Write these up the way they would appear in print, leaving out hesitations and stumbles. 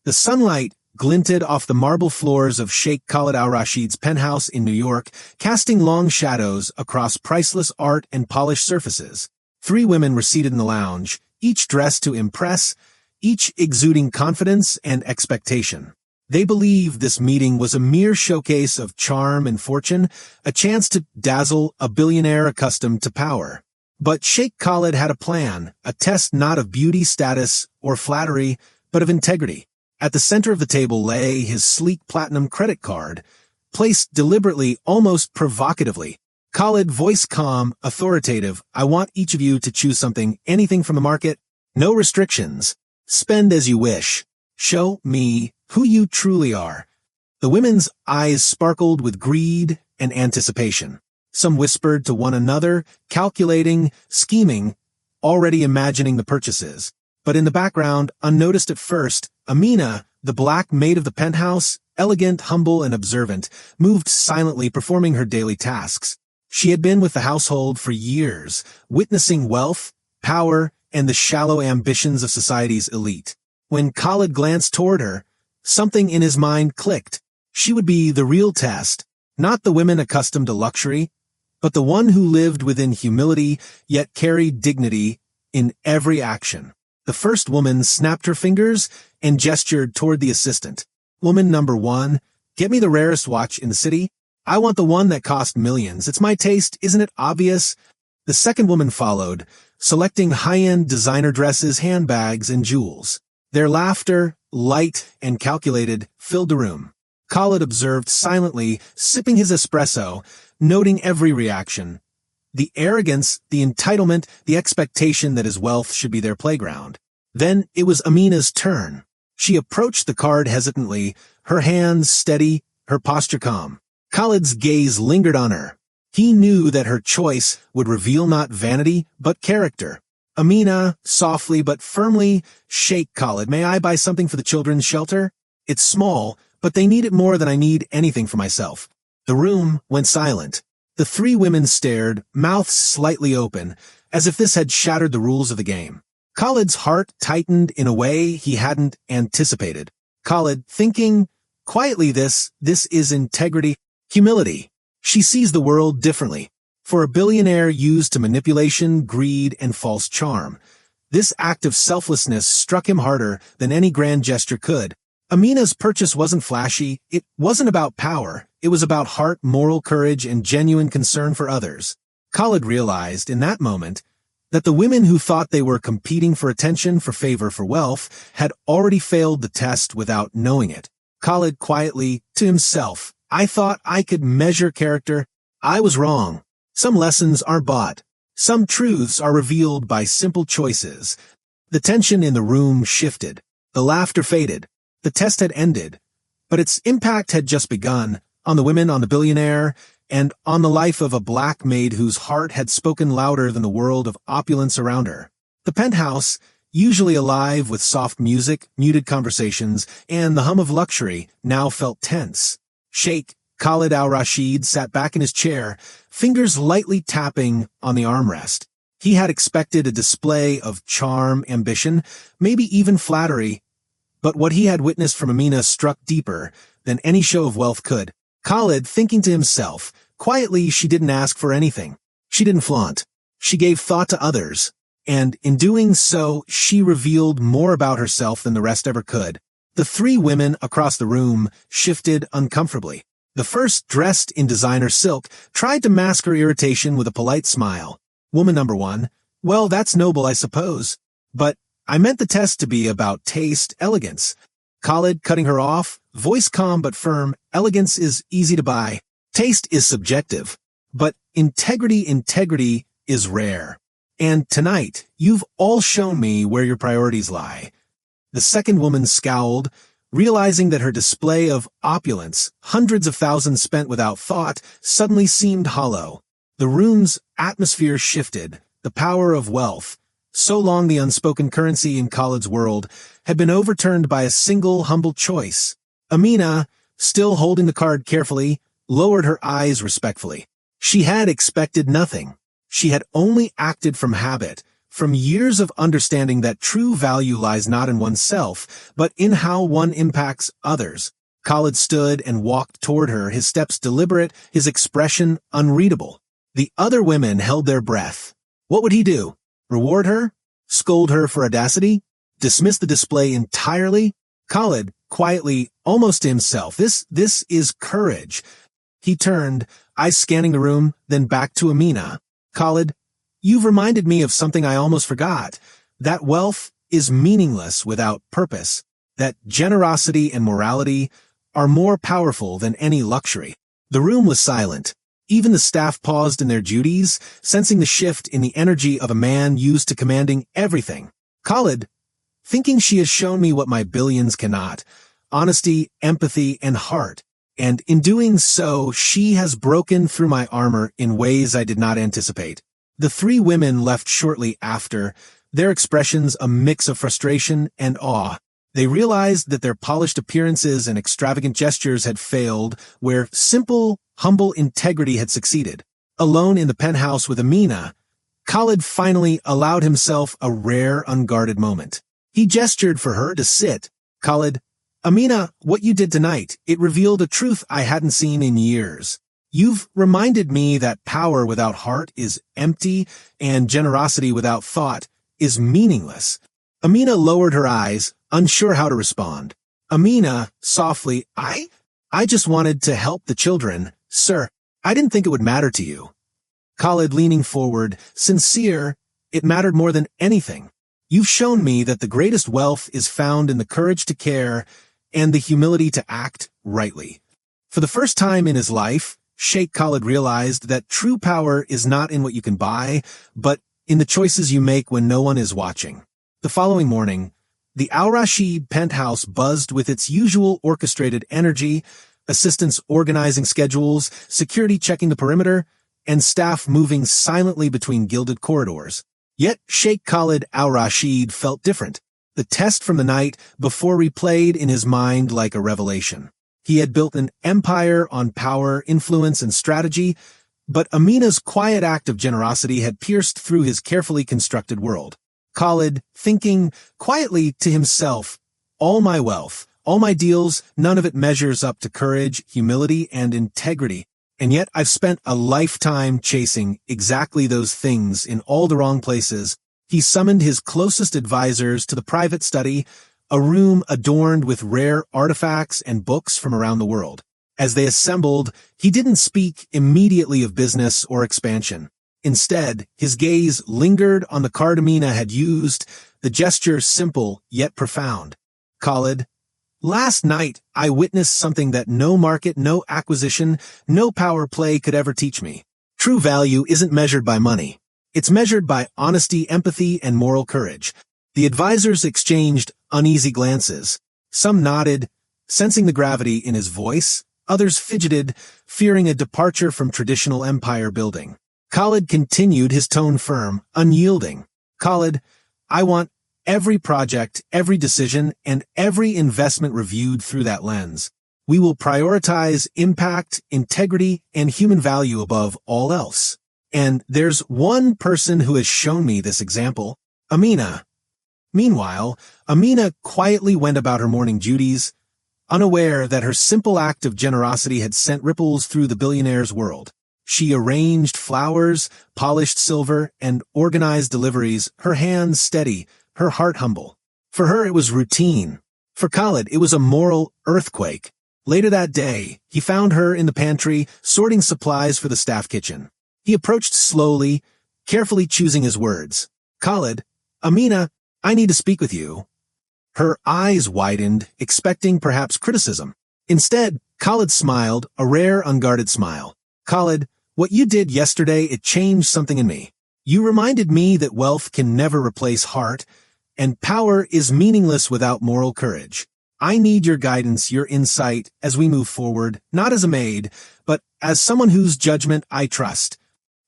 The sunlight glinted off the marble floors of Sheikh Khalid Al-Rashid's penthouse in New York, casting long shadows across priceless art and polished surfaces. 3 women were seated in the lounge, each dressed to impress, each exuding confidence and expectation. They believed this meeting was a mere showcase of charm and fortune, a chance to dazzle a billionaire accustomed to power. But Sheikh Khalid had a plan, a test not of beauty, status, or flattery, but of integrity. At the center of the table lay his sleek platinum credit card, placed deliberately, almost provocatively. Khalid, voice calm, authoritative, "I want each of you to choose something, anything from the market. No restrictions. Spend as you wish. Show me who you truly are." The women's eyes sparkled with greed and anticipation. Some whispered to one another, calculating, scheming, already imagining the purchases. But in the background, unnoticed at first, Amina, the black maid of the penthouse, elegant, humble, and observant, moved silently, performing her daily tasks. She had been with the household for years, witnessing wealth, power, and the shallow ambitions of society's elite. When Khalid glanced toward her, something in his mind clicked. She would be the real test, not the women accustomed to luxury, but the one who lived within humility, yet carried dignity in every action. The first woman snapped her fingers and gestured toward the assistant. "Woman number 1, get me the rarest watch in the city. I want the one that cost millions. It's my taste, isn't it obvious?" The second woman followed, selecting high-end designer dresses, handbags, and jewels. Their laughter, light and calculated, filled the room. Khalid observed silently, sipping his espresso, noting every reaction. The arrogance, the entitlement, the expectation that his wealth should be their playground. Then it was Amina's turn. She approached the card hesitantly, her hands steady, her posture calm. Khalid's gaze lingered on her. He knew that her choice would reveal not vanity, but character. Amina, softly but firmly, "Sheikh Khalid, may I buy something for the children's shelter? It's small, but they need it more than I need anything for myself." The room went silent. The 3 women stared, mouths slightly open, as if this had shattered the rules of the game. Khalid's heart tightened in a way he hadn't anticipated. Khalid, thinking quietly, this is integrity, humility. She sees the world differently. For a billionaire used to manipulation, greed, and false charm, this act of selflessness struck him harder than any grand gesture could. Amina's purchase wasn't flashy, it wasn't about power, it was about heart, moral courage, and genuine concern for others. Khalid realized, in that moment, that the women who thought they were competing for attention, for favor, for wealth, had already failed the test without knowing it. Khalid quietly, to himself, "I thought I could measure character. I was wrong. Some lessons are bought. Some truths are revealed by simple choices." The tension in the room shifted. The laughter faded. The test had ended, but its impact had just begun, on the women, on the billionaire, and on the life of a black maid whose heart had spoken louder than the world of opulence around her. The penthouse, usually alive with soft music, muted conversations, and the hum of luxury, now felt tense. Sheikh Khalid Al-Rashid sat back in his chair, fingers lightly tapping on the armrest. He had expected a display of charm, ambition, maybe even flattery, but what he had witnessed from Amina struck deeper than any show of wealth could. Khalid, thinking to himself, quietly, she didn't ask for anything. She didn't flaunt. She gave thought to others, and in doing so, she revealed more about herself than the rest ever could. The 3 women across the room shifted uncomfortably. The first, dressed in designer silk, tried to mask her irritation with a polite smile. "Woman number 1, well, that's noble, I suppose. But I meant the test to be about taste, elegance." Khalid, cutting her off, voice calm but firm, "Elegance is easy to buy. Taste is subjective. But integrity is rare. And tonight, you've all shown me where your priorities lie." The second woman scowled, realizing that her display of opulence, hundreds of thousands spent without thought, suddenly seemed hollow. The room's atmosphere shifted. The power of wealth, so long the unspoken currency in Khalid's world, had been overturned by a single humble choice. Amina, still holding the card carefully, lowered her eyes respectfully. She had expected nothing. She had only acted from habit, from years of understanding that true value lies not in oneself, but in how one impacts others. Khalid stood and walked toward her, his steps deliberate, his expression unreadable. The other women held their breath. What would he do? Reward her? Scold her for audacity? Dismiss the display entirely? Khalid, quietly, almost to himself, this is courage. He turned, eyes scanning the room, then back to Amina. Khalid, you've reminded me of something I almost forgot. That wealth is meaningless without purpose. That generosity and morality are more powerful than any luxury. The room was silent. Even the staff paused in their duties, sensing the shift in the energy of a man used to commanding everything. Khalid, thinking she has shown me what my billions cannot, honesty, empathy, and heart. And in doing so, she has broken through my armor in ways I did not anticipate. The three women left shortly after, their expressions a mix of frustration and awe. They realized that their polished appearances and extravagant gestures had failed, where simple, humble integrity had succeeded. Alone in the penthouse with Amina, Khalid finally allowed himself a rare, unguarded moment. He gestured for her to sit. Khalid, Amina, what you did tonight, it revealed a truth I hadn't seen in years. You've reminded me that power without heart is empty, and generosity without thought is meaningless. Amina lowered her eyes, unsure how to respond. Amina, softly, I just wanted to help the children, sir. I didn't think it would matter to you. Khalid, leaning forward, sincere, it mattered more than anything. You've shown me that the greatest wealth is found in the courage to care and the humility to act rightly. For the first time in his life, Sheikh Khalid realized that true power is not in what you can buy, but in the choices you make when no one is watching. The following morning, the Al-Rashid penthouse buzzed with its usual orchestrated energy, assistants organizing schedules, security checking the perimeter, and staff moving silently between gilded corridors. Yet Sheikh Khalid Al-Rashid felt different. The test from the night before replayed in his mind like a revelation. He had built an empire on power, influence, and strategy, but Amina's quiet act of generosity had pierced through his carefully constructed world. Khalid, thinking quietly to himself, all my wealth, all my deals, none of it measures up to courage, humility, and integrity. And yet I've spent a lifetime chasing exactly those things in all the wrong places. He summoned his closest advisors to the private study, a room adorned with rare artifacts and books from around the world. As they assembled, he didn't speak immediately of business or expansion. Instead, his gaze lingered on the card Amina had used, the gesture simple yet profound. Khalid, last night I witnessed something that no market, no acquisition, no power play could ever teach me. True value isn't measured by money. It's measured by honesty, empathy, and moral courage. The advisors exchanged uneasy glances. Some nodded, sensing the gravity in his voice. Others fidgeted, fearing a departure from traditional empire building. Khalid continued, his tone firm, unyielding. Khalid, I want every project, every decision, and every investment reviewed through that lens. We will prioritize impact, integrity, and human value above all else. And there's one person who has shown me this example, Amina. Meanwhile, Amina quietly went about her morning duties, unaware that her simple act of generosity had sent ripples through the billionaire's world. She arranged flowers, polished silver, and organized deliveries, her hands steady, her heart humble. For her it was routine. For Khalid it was a moral earthquake. Later that day, he found her in the pantry, sorting supplies for the staff kitchen. He approached slowly, carefully choosing his words. Khalid, Amina, I need to speak with you. Her eyes widened, expecting perhaps criticism. Instead, Khalid smiled, a rare, unguarded smile. Khalid, what you did yesterday, it changed something in me. You reminded me that wealth can never replace heart, and power is meaningless without moral courage. I need your guidance, your insight, as we move forward, not as a maid, but as someone whose judgment I trust.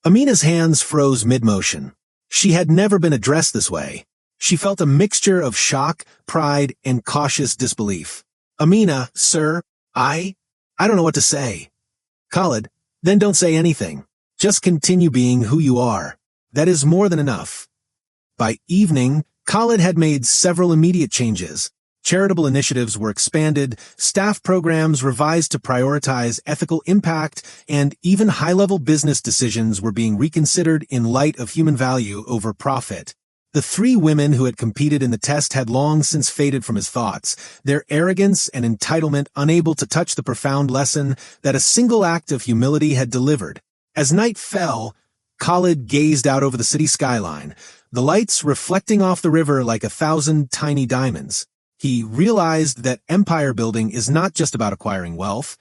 Amina's hands froze mid-motion. She had never been addressed this way. She felt a mixture of shock, pride, and cautious disbelief. Amina, sir, I don't know what to say. Khalid, then don't say anything. Just continue being who you are. That is more than enough. By evening, Khalid had made several immediate changes. Charitable initiatives were expanded, staff programs revised to prioritize ethical impact, and even high-level business decisions were being reconsidered in light of human value over profit. The three women who had competed in the test had long since faded from his thoughts, their arrogance and entitlement unable to touch the profound lesson that a single act of humility had delivered. As night fell, Khalid gazed out over the city skyline, the lights reflecting off the river like 1,000 tiny diamonds. He realized that empire building is not just about acquiring wealth,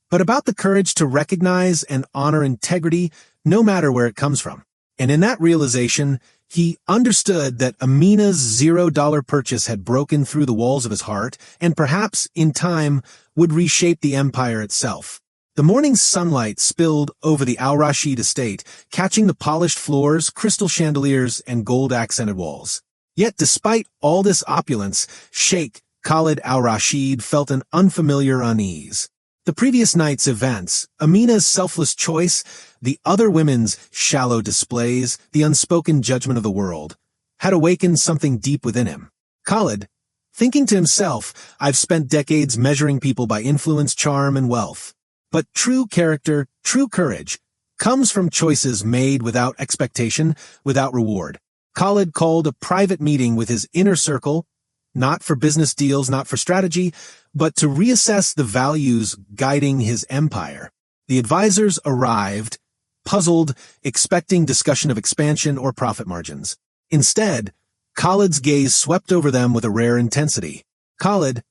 but about the courage to recognize and honor integrity no matter where it comes from. And in that realization, he understood that Amina's $0 purchase had broken through the walls of his heart and perhaps, in time, would reshape the empire itself. The morning sunlight spilled over the Al-Rashid estate, catching the polished floors, crystal chandeliers, and gold-accented walls. Yet despite all this opulence, Sheikh Khalid Al-Rashid felt an unfamiliar unease. The previous night's events, Amina's selfless choice, the other women's shallow displays, the unspoken judgment of the world, had awakened something deep within him. Khalid, thinking to himself, I've spent decades measuring people by influence, charm, and wealth. But true character, true courage, comes from choices made without expectation, without reward. Khalid called a private meeting with his inner circle, not for business deals, not for strategy, but to reassess the values guiding his empire. The advisors arrived, puzzled, expecting discussion of expansion or profit margins. Instead, Khalid's gaze swept over them with a rare intensity. Khalid,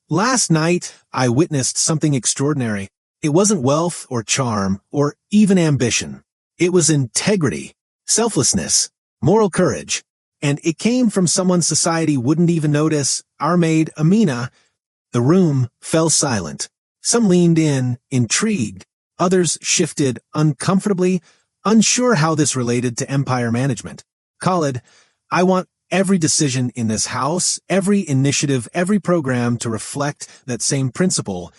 last night I witnessed something extraordinary. It wasn't wealth or charm or even ambition. It was integrity, selflessness, moral courage, and it came from someone society wouldn't even notice, our maid, Amina. The room fell silent. Some leaned in, intrigued. Others shifted uncomfortably, unsure how this related to empire management. Khalid, I want every decision in this house, every initiative, every program to reflect that same principle.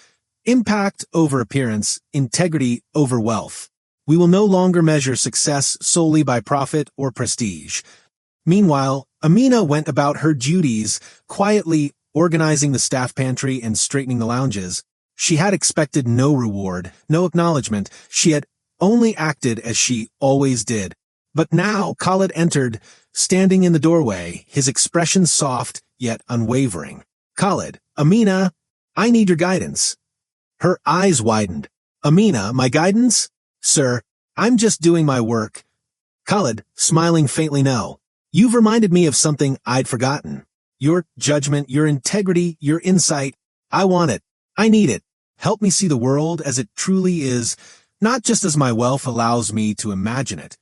Impact over appearance, integrity over wealth. We will no longer measure success solely by profit or prestige. Meanwhile, Amina went about her duties, quietly organizing the staff pantry and straightening the lounges. She had expected no reward, no acknowledgement. She had only acted as she always did. But now Khalid entered, standing in the doorway, his expression soft yet unwavering. Khalid, Amina, I need your guidance. Her eyes widened. Amina, my guidance? Sir, I'm just doing my work. Khalid, smiling faintly no. You've reminded me of something I'd forgotten. Your judgment, your integrity, your insight. I want it. I need it. Help me see the world as it truly is, not just as my wealth allows me to imagine it.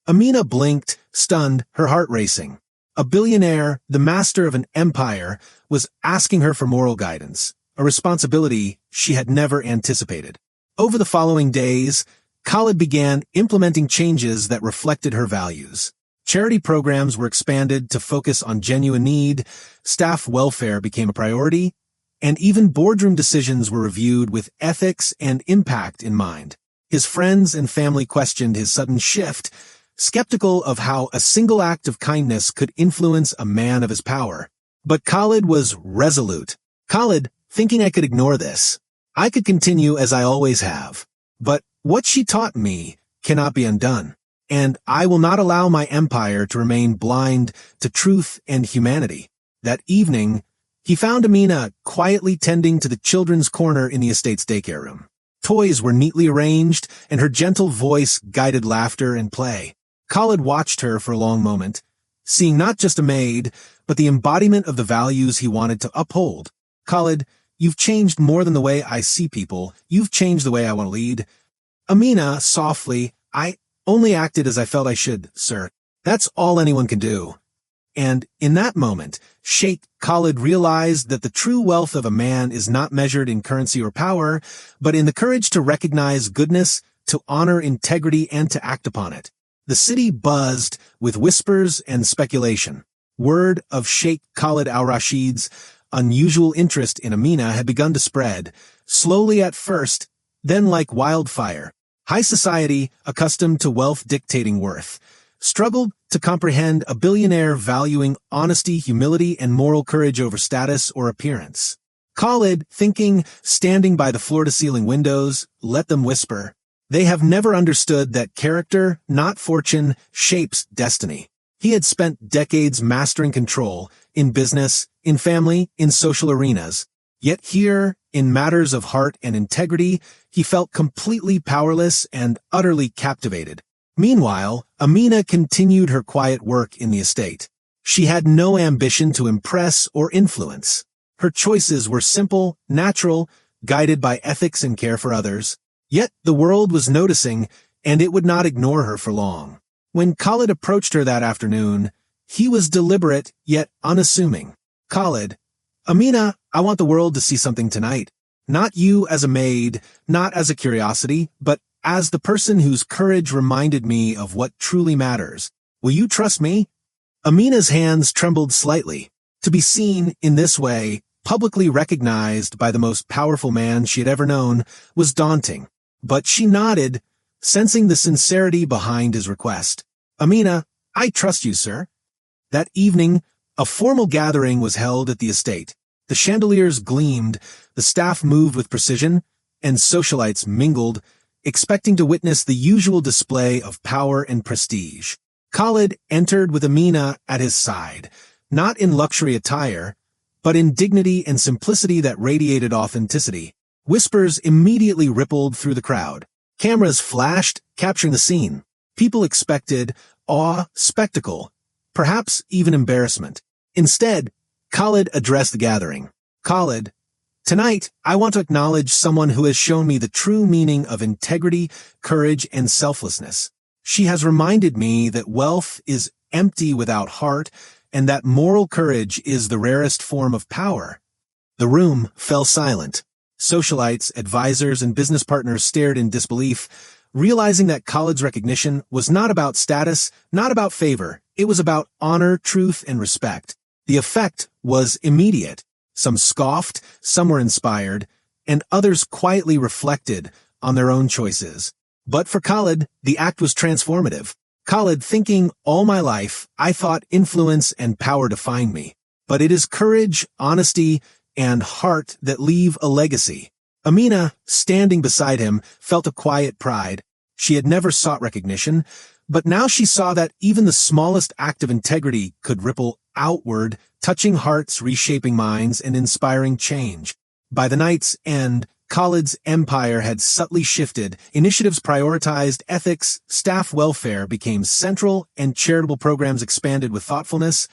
Amina blinked, stunned, her heart racing. A billionaire, the master of an empire, was asking her for moral guidance, a responsibility she had never anticipated. Over the following days, Khalid began implementing changes that reflected her values. Charity programs were expanded to focus on genuine need, staff welfare became a priority, and even boardroom decisions were reviewed with ethics and impact in mind. His friends and family questioned his sudden shift, skeptical of how a single act of kindness could influence a man of his power. But Khalid was resolute. Khalid, thinking I could ignore this. I could continue as I always have. But what she taught me cannot be undone. And I will not allow my empire to remain blind to truth and humanity. That evening, he found Amina quietly tending to the children's corner in the estate's daycare room. Toys were neatly arranged, and her gentle voice guided laughter and play. Khalid watched her for a long moment, seeing not just a maid, but the embodiment of the values he wanted to uphold. Khalid, you've changed more than the way I see people. You've changed the way I want to lead. Amina, softly, I only acted as I felt I should, sir. That's all anyone can do. And in that moment, Sheikh Khalid realized that the true wealth of a man is not measured in currency or power, but in the courage to recognize goodness, to honor integrity, and to act upon it. The city buzzed with whispers and speculation. Word of Sheikh Khalid Al-Rashid's unusual interest in Amina had begun to spread, slowly at first, then like wildfire. High society, accustomed to wealth dictating worth, struggled to comprehend a billionaire valuing honesty, humility, and moral courage over status or appearance. Khalid, thinking, standing by the floor-to-ceiling windows, let them whisper. They have never understood that character, not fortune, shapes destiny. He had spent decades mastering control, in business, in family, in social arenas. Yet here, in matters of heart and integrity, he felt completely powerless and utterly captivated. Meanwhile, Amina continued her quiet work in the estate. She had no ambition to impress or influence. Her choices were simple, natural, guided by ethics and care for others. Yet the world was noticing, and it would not ignore her for long. When Khalid approached her that afternoon, he was deliberate yet unassuming. Khalid, Amina, I want the world to see something tonight. Not you as a maid, not as a curiosity, but as the person whose courage reminded me of what truly matters. Will you trust me? Amina's hands trembled slightly. To be seen in this way, publicly recognized by the most powerful man she had ever known, was daunting. But she nodded, sensing the sincerity behind his request. Amina, I trust you, sir. That evening, a formal gathering was held at the estate. The chandeliers gleamed, the staff moved with precision, and socialites mingled, expecting to witness the usual display of power and prestige. Khalid entered with Amina at his side, not in luxury attire, but in dignity and simplicity that radiated authenticity. Whispers immediately rippled through the crowd. Cameras flashed, capturing the scene. People expected awe, spectacle, perhaps even embarrassment. Instead, Khalid addressed the gathering. Khalid, tonight, I want to acknowledge someone who has shown me the true meaning of integrity, courage, and selflessness. She has reminded me that wealth is empty without heart, and that moral courage is the rarest form of power. The room fell silent. Socialites, advisors, and business partners stared in disbelief, realizing that Khalid's recognition was not about status, not about favor. It was about honor, truth, and respect. The effect was immediate. Some scoffed, some were inspired, and others quietly reflected on their own choices. But for Khalid, the act was transformative. Khalid, thinking, all my life, I thought influence and power defined me. But it is courage, honesty, and heart that leave a legacy. Amina, standing beside him, felt a quiet pride. She had never sought recognition, but now she saw that even the smallest act of integrity could ripple outward, touching hearts, reshaping minds, and inspiring change. By the night's end, Khalid's empire had subtly shifted. Initiatives prioritized ethics, staff welfare became central, and charitable programs expanded with thoughtfulness,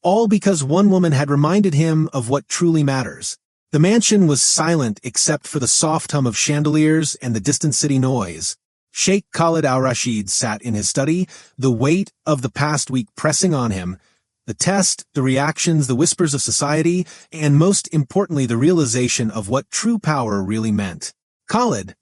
all because one woman had reminded him of what truly matters. The mansion was silent except for the soft hum of chandeliers and the distant city noise. Sheikh Khalid Al-Rashid sat in his study, the weight of the past week pressing on him. The test, the reactions, the whispers of society, and most importantly, the realization of what true power really meant. Khalid,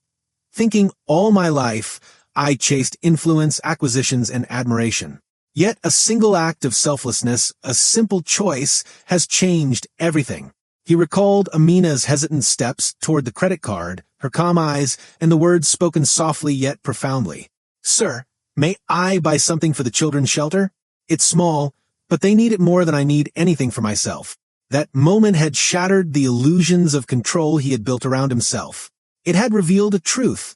thinking all my life, I chased influence, acquisitions, and admiration. Yet a single act of selflessness, a simple choice, has changed everything. He recalled Amina's hesitant steps toward the credit card, her calm eyes, and the words spoken softly yet profoundly. Sir, may I buy something for the children's shelter? It's small, but they need it more than I need anything for myself. That moment had shattered the illusions of control he had built around himself. It had revealed a truth.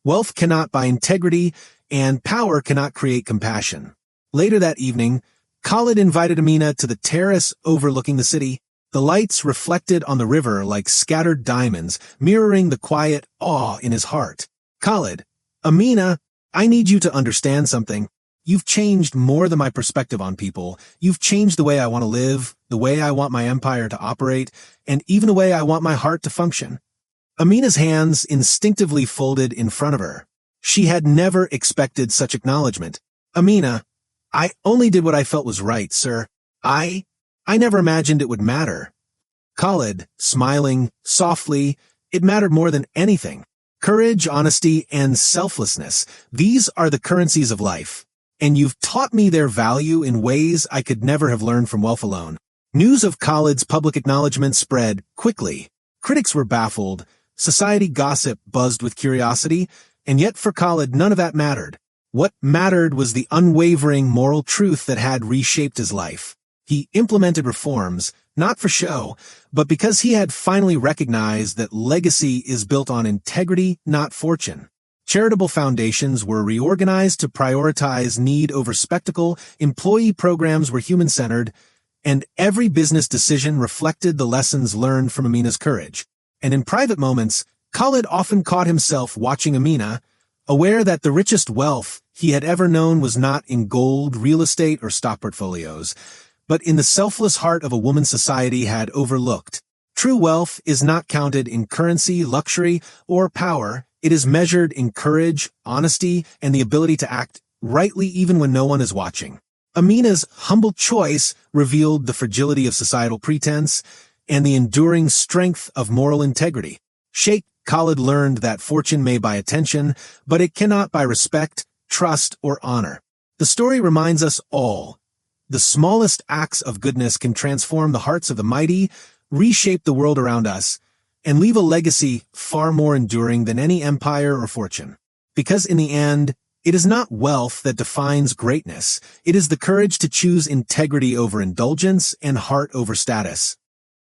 Wealth cannot buy integrity, and power cannot create compassion. Later that evening, Khalid invited Amina to the terrace overlooking the city. The lights reflected on the river like scattered diamonds, mirroring the quiet awe in his heart. Khalid, Amina, I need you to understand something. You've changed more than my perspective on people. You've changed the way I want to live, the way I want my empire to operate, and even the way I want my heart to function. Amina's hands instinctively folded in front of her. She had never expected such acknowledgement. Amina, I only did what I felt was right, sir. I never imagined it would matter. Khalid, smiling, softly, it mattered more than anything. Courage, honesty, and selflessness, these are the currencies of life. And you've taught me their value in ways I could never have learned from wealth alone. News of Khalid's public acknowledgement spread quickly. Critics were baffled, society gossip buzzed with curiosity, and yet for Khalid none of that mattered. What mattered was the unwavering moral truth that had reshaped his life. He implemented reforms, not for show, but because he had finally recognized that legacy is built on integrity, not fortune. Charitable foundations were reorganized to prioritize need over spectacle, employee programs were human-centered, and every business decision reflected the lessons learned from Amina's courage. And in private moments, Khalid often caught himself watching Amina, aware that the richest wealth he had ever known was not in gold, real estate, or stock portfolios, but in the selfless heart of a woman society had overlooked. True wealth is not counted in currency, luxury, or power. It is measured in courage, honesty, and the ability to act rightly even when no one is watching. Amina's humble choice revealed the fragility of societal pretense and the enduring strength of moral integrity. Sheikh Khalid learned that fortune may buy attention, but it cannot buy respect, trust, or honor. The story reminds us all, the smallest acts of goodness can transform the hearts of the mighty, reshape the world around us, and leave a legacy far more enduring than any empire or fortune. Because in the end, it is not wealth that defines greatness. It is the courage to choose integrity over indulgence and heart over status.